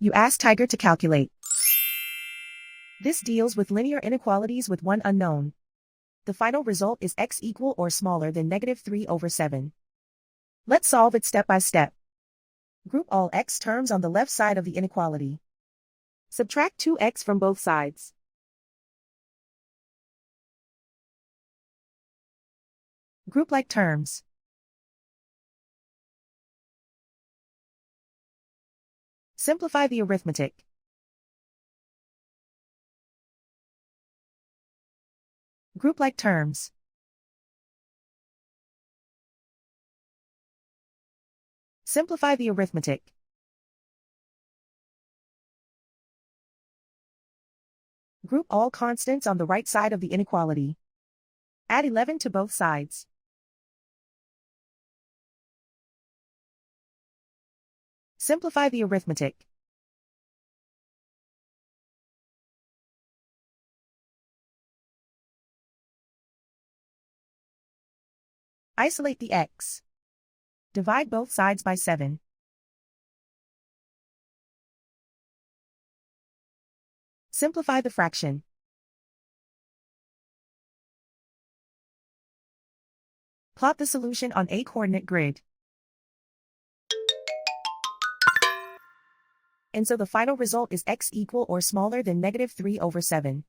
You ask Tiger to calculate. This deals with linear inequalities with one unknown. The final result is x equal or smaller than -3/7. Let's solve it step by step. Group all x terms on the left side of the inequality. Subtract 2x from both sides. Group like terms. Simplify the arithmetic. Group like terms. Simplify the arithmetic. Group all constants on the right side of the inequality. Add 11 to both sides. Simplify the arithmetic. Isolate the x. Divide both sides by 7. Simplify the fraction. Plot the solution on a coordinate grid. And so the final result is x equal or smaller than -3/7.